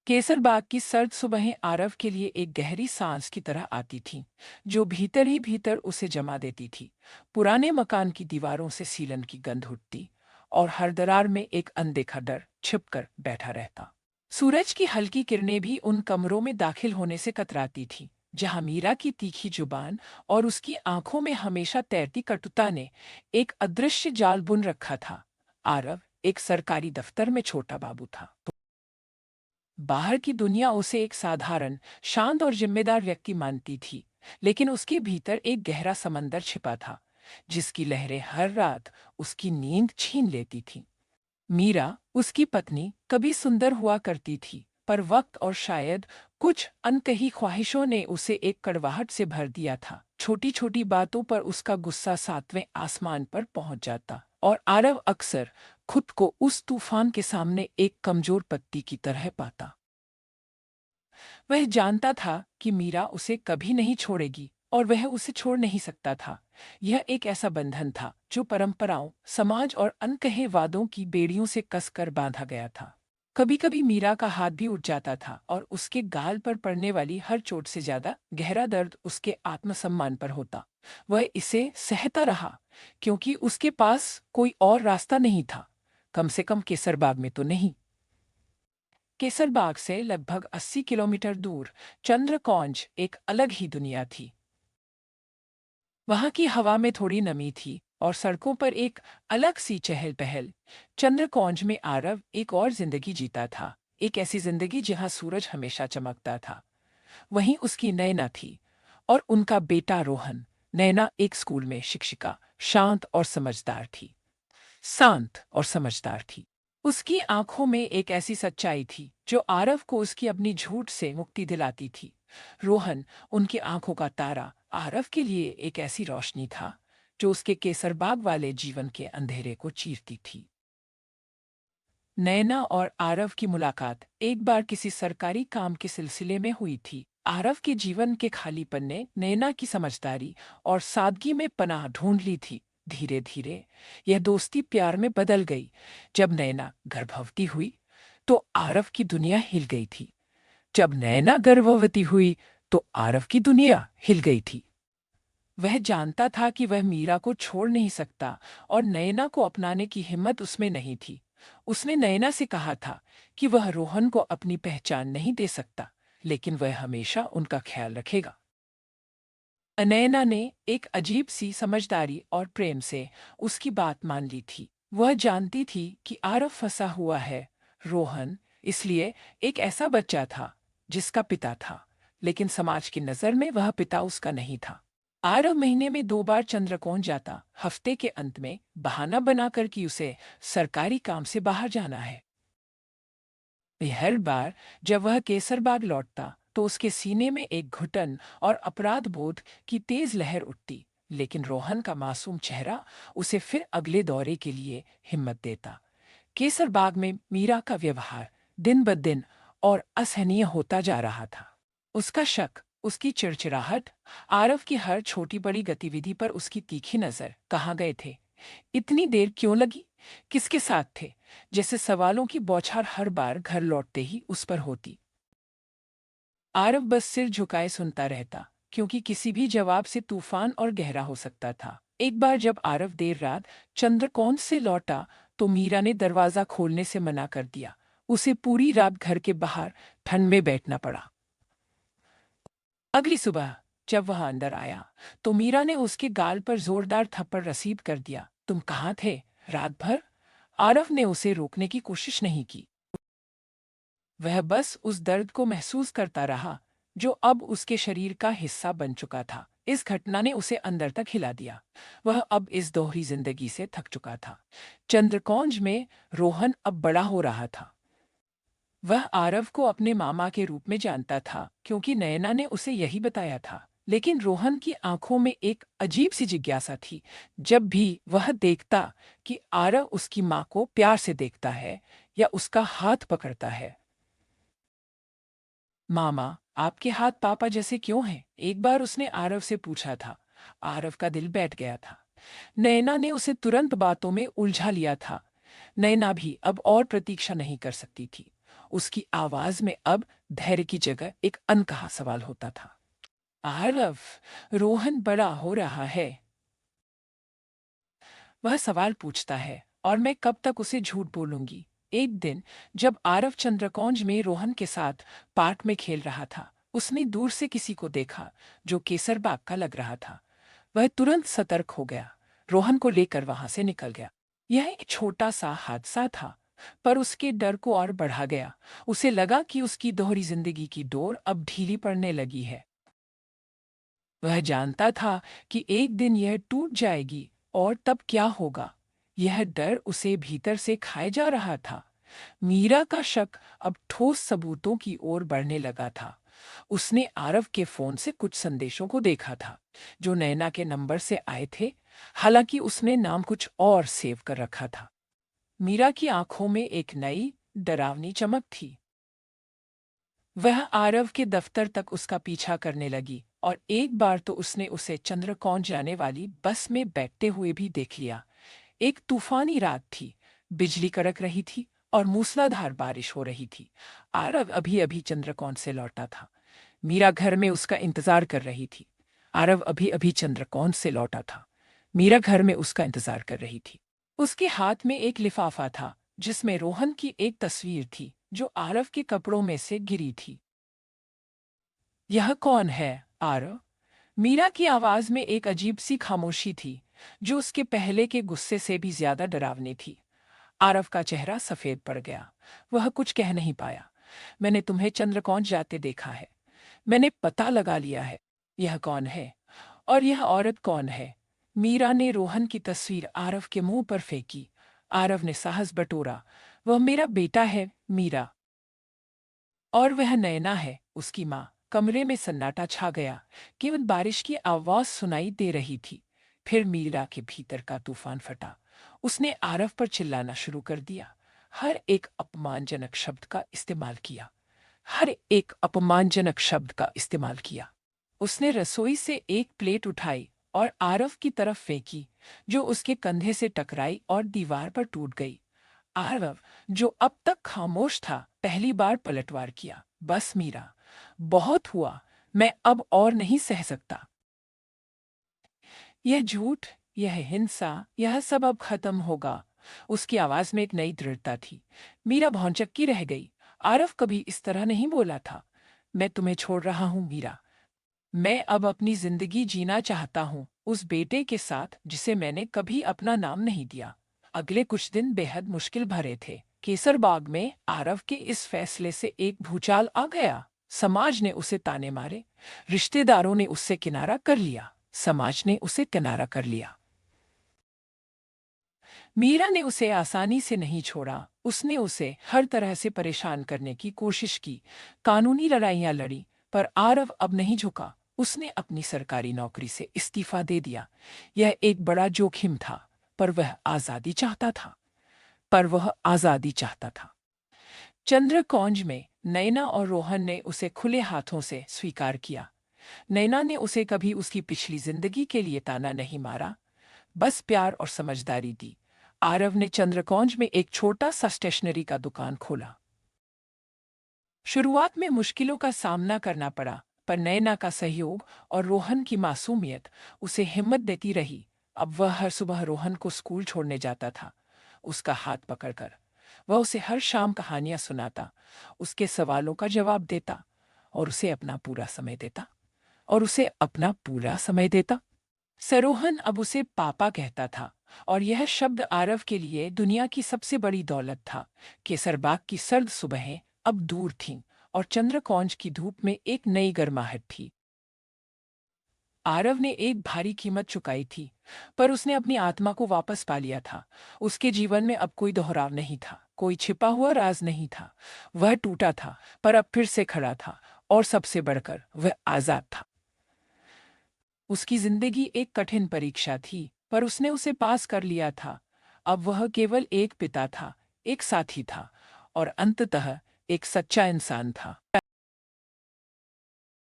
केसरबाग की सर्द सुबहें आरव के लिए एक गहरी सांस की तरह आती थीं, जो भीतर ही भीतर उसे जमा देती थी। पुराने मकान की दीवारों से सीलन की गंध उठती और हर दरार में एक अनदेखा डर छिपकर बैठा रहता। सूरज की हल्की किरणें भी उन कमरों में दाखिल होने से कतराती थीं, जहां मीरा की तीखी जुबान और उसकी आंखों में हमेशा तैरती कटुता ने एक अदृश्य जाल बुन रखा था। आरव एक सरकारी दफ्तर में छोटा बाबू था। बाहर की दुनिया उसे एक साधारण, शांत और जिम्मेदार व्यक्ति मानती थी, लेकिन उसके भीतर एक गहरा समंदर छिपा था, जिसकी लहरें हर रात उसकी नींद छीन लेती थीं। मीरा, उसकी पत्नी, कभी सुंदर हुआ करती थी, पर वक्त और शायद कुछ अनकही ख्वाहिशों ने उसे एक कड़वाहट से भर दिया था। छोटी छोटी बातों पर उसका गुस्सा सातवें आसमान पर पहुंच जाता और आरव अक्सर खुद को उस तूफान के सामने एक कमजोर पत्ती की तरह पाता। वह जानता था कि मीरा उसे कभी नहीं छोड़ेगी और वह उसे छोड़ नहीं सकता था। यह एक ऐसा बंधन था जो परंपराओं, समाज और अनकहे वादों की बेड़ियों से कसकर बांधा गया था। कभी कभी मीरा का हाथ भी उठ जाता था और उसके गाल पर पड़ने वाली हर चोट से ज्यादा गहरा दर्द उसके आत्मसम्मान पर होता। वह इसे सहता रहा, क्योंकि उसके पास कोई और रास्ता नहीं था, कम से कम केसरबाग में तो नहीं। केसरबाग से लगभग 80 किलोमीटर दूर चंद्रकौंज एक अलग ही दुनिया थी। वहां की हवा में थोड़ी नमी थी और सड़कों पर एक अलग सी चहल पहल। चंद्रकौंज में आरव एक और जिंदगी जीता था, एक ऐसी जिंदगी जहां सूरज हमेशा चमकता था। वहीं उसकी नैना थी और उनका बेटा रोहन। नैना एक स्कूल में शिक्षिका, शांत और समझदार थी। शांत और समझदार थी। उसकी आंखों में एक ऐसी सच्चाई थी जो आरव को उसकी अपनी झूठ से मुक्ति दिलाती थी। रोहन, उनकी आंखों का तारा, आरव के लिए एक ऐसी रोशनी था जो उसके केसरबाग वाले जीवन के अंधेरे को चीरती थी। नैना और आरव की मुलाकात एक बार किसी सरकारी काम के सिलसिले में हुई थी। आरव के जीवन के खालीपन ने नैना की समझदारी और सादगी में पनाह ढूंढ ली थी। धीरे धीरे यह दोस्ती प्यार में बदल गई। जब नैना गर्भवती हुई तो आरव की दुनिया हिल गई थी। जब नैना गर्भवती हुई तो आरव की दुनिया हिल गई थी। वह जानता था कि वह मीरा को छोड़ नहीं सकता और नैना को अपनाने की हिम्मत उसमें नहीं थी। उसने नैना से कहा था कि वह रोहन को अपनी पहचान नहीं दे सकता, लेकिन वह हमेशा उनका ख्याल रखेगा। नैना ने एक अजीब सी समझदारी और प्रेम से उसकी बात मान ली थी। वह जानती थी कि आरव फंसा हुआ है। रोहन, इसलिए, एक ऐसा बच्चा था जिसका पिता था, लेकिन समाज की नज़र में वह पिता उसका नहीं था। आरव महीने में 2 बार चंद्रकोण जाता, हफ्ते के अंत में बहाना बनाकर कि उसे सरकारी काम से बाहर जाना है। हर बार जब वह केसरबाग लौटता तो उसके सीने में एक घुटन और अपराध बोध की तेज लहर उठती, लेकिन रोहन का मासूम चेहरा उसे फिर अगले दौरे के लिए हिम्मत देता। केसरबाग में मीरा का व्यवहार दिन ब दिन और असहनीय होता जा रहा था। उसका शक, उसकी चिड़चिड़ाहट, आरव की हर छोटी बड़ी गतिविधि पर उसकी तीखी नजर। कहाँ गए थे? इतनी देर क्यों लगी? किसके साथ थे? जैसे सवालों की बौछार हर बार घर लौटते ही उस पर होती। आरव बस सिर झुकाए सुनता रहता, क्योंकि किसी भी जवाब से तूफान और गहरा हो सकता था। एक बार जब आरव देर रात चंद्रकौन से लौटा तो मीरा ने दरवाजा खोलने से मना कर दिया। उसे पूरी रात घर के बाहर ठंड में बैठना पड़ा। अगली सुबह जब वह अंदर आया तो मीरा ने उसके गाल पर जोरदार थप्पड़ रसीद कर दिया। तुम कहाँ थे रात भर? आरव ने उसे रोकने की कोशिश नहीं की। वह बस उस दर्द को महसूस करता रहा जो अब उसके शरीर का हिस्सा बन चुका था। इस घटना ने उसे अंदर तक हिला दिया। वह अब इस दोहरी जिंदगी से थक चुका था। चंद्रकौंज में रोहन अब बड़ा हो रहा था। वह आरव को अपने मामा के रूप में जानता था, क्योंकि नयना ने उसे यही बताया था। लेकिन रोहन की आंखों में एक अजीब सी जिज्ञासा थी। जब भी वह देखता कि आरव उसकी माँ को प्यार से देखता है या उसका हाथ पकड़ता है। मामा, आपके हाथ पापा जैसे क्यों हैं? एक बार उसने आरव से पूछा था। आरव का दिल बैठ गया था। नैना ने उसे तुरंत बातों में उलझा लिया था। नैना भी अब और प्रतीक्षा नहीं कर सकती थी। उसकी आवाज में अब धैर्य की जगह एक अनकहा सवाल होता था। आरव, रोहन बड़ा हो रहा है। वह सवाल पूछता है और मैं कब तक उसे झूठ बोलूंगी। एक दिन जब आरव चंद्रकौंज में रोहन के साथ पार्क में खेल रहा था, उसने दूर से किसी को देखा जो केसर बाग का लग रहा था। वह तुरंत सतर्क हो गया, रोहन को लेकर वहां से निकल गया। यह एक छोटा सा हादसा था, पर उसके डर को और बढ़ा गया। उसे लगा कि उसकी दोहरी जिंदगी की डोर अब ढीली पड़ने लगी है। वह जानता था कि एक दिन यह टूट जाएगी, और तब क्या होगा? यह डर उसे भीतर से खाए जा रहा था। मीरा का शक अब ठोस सबूतों की ओर बढ़ने लगा था। उसने आरव के फोन से कुछ संदेशों को देखा था, जो नैना के नंबर से आए थे। हालांकि उसने नाम कुछ और सेव कर रखा था। मीरा की आंखों में एक नई डरावनी चमक थी। वह आरव के दफ्तर तक उसका पीछा करने लगी, और एक बार तो उसने उसे चंद्रकौंज जाने वाली बस में बैठते हुए भी देख लिया। एक तूफानी रात थी, बिजली कड़क रही थी और मूसलाधार बारिश हो रही थी। आरव अभी अभी चंद्रकौंज से लौटा था। मीरा घर में उसका इंतजार कर रही थी। आरव अभी अभी चंद्रकौंज से लौटा था। मीरा घर में उसका इंतजार कर रही थी। उसके हाथ में एक लिफाफा था, जिसमें रोहन की एक तस्वीर थी जो आरव के कपड़ों में से गिरी थी। यह कौन है, आरव? मीरा की आवाज में एक अजीब सी खामोशी थी, जो उसके पहले के गुस्से से भी ज्यादा डरावनी थी। आरव का चेहरा सफेद पड़ गया। वह कुछ कह नहीं पाया। मैंने तुम्हें चंद्रकौंज जाते देखा है। मैंने पता लगा लिया है। यह कौन है? और यह औरत कौन है? मीरा ने रोहन की तस्वीर आरव के मुंह पर फेंकी। आरव ने साहस बटोरा। वह मेरा बेटा है, मीरा। और वह नैना है, उसकी माँ। कमरे में सन्नाटा छा गया। केवल बारिश की आवाज सुनाई दे रही थी। फिर मीरा के भीतर का तूफान फटा। उसने आरव पर चिल्लाना शुरू कर दिया। हर एक अपमानजनक शब्द का इस्तेमाल किया। हर एक अपमानजनक शब्द का इस्तेमाल किया। उसने रसोई से एक प्लेट उठाई और आरव की तरफ फेंकी, जो उसके कंधे से टकराई और दीवार पर टूट गई। आरव, जो अब तक खामोश था, पहली बार पलटवार किया। बस मीरा, बहुत हुआ। मैं अब और नहीं सह सकता। यह झूठ, यह हिंसा, यह सब अब खत्म होगा। उसकी आवाज में एक नई दृढ़ता थी। मीरा भौंचक्की रह गई। आरव कभी इस तरह नहीं बोला था। मैं तुम्हें छोड़ रहा हूं, मीरा। मैं अब अपनी जिंदगी जीना चाहता हूँ, उस बेटे के साथ जिसे मैंने कभी अपना नाम नहीं दिया। अगले कुछ दिन बेहद मुश्किल भरे थे। केसर बाग में आरव के इस फैसले से एक भूचाल आ गया। समाज ने उसे ताने मारे। रिश्तेदारों ने उससे किनारा कर लिया। समाज ने उसे किनारा कर लिया। मीरा ने उसे आसानी से नहीं छोड़ा। उसने उसे हर तरह से परेशान करने की कोशिश की। कानूनी लड़ाइयां लड़ी, पर आरव अब नहीं झुका। उसने अपनी सरकारी नौकरी से इस्तीफा दे दिया। यह एक बड़ा जोखिम था, पर वह आजादी चाहता था। वह आजादी चाहता था। चंद्रकौंज में नैना और रोहन ने उसे खुले हाथों से स्वीकार किया। नैना ने उसे कभी उसकी पिछली जिंदगी के लिए ताना नहीं मारा, बस प्यार और समझदारी दी। आरव ने चंद्रकौंज में एक छोटा सा स्टेशनरी का दुकान खोला। शुरुआत में मुश्किलों का सामना करना पड़ा, पर नैना का सहयोग और रोहन की मासूमियत उसे हिम्मत देती रही। अब वह हर सुबह रोहन को स्कूल छोड़ने जाता था, उसका हाथ पकड़कर। वह उसे हर शाम कहानियां सुनाता, उसके सवालों का जवाब देता, और उसे अपना पूरा समय देता। और उसे अपना पूरा समय देता। सरोहन अब उसे पापा कहता था, और यह शब्द आरव के लिए दुनिया की सबसे बड़ी दौलत था। केसरबाग की सर्द सुबहें अब दूर थीं, और चंद्रकौंज की धूप में एक नई गर्माहट थी। आरव ने एक भारी कीमत चुकाई थी, पर उसने अपनी आत्मा को वापस पा लिया था। उसके जीवन में अब कोई दोहराव नहीं था, कोई छिपा हुआ राज नहीं था। वह टूटा था, पर अब फिर से खड़ा था, और सबसे बढ़कर वह आजाद था। उसकी जिंदगी एक कठिन परीक्षा थी, पर उसने उसे पास कर लिया था। अब वह केवल एक पिता था, एक साथी था, और अंततः एक सच्चा इंसान था।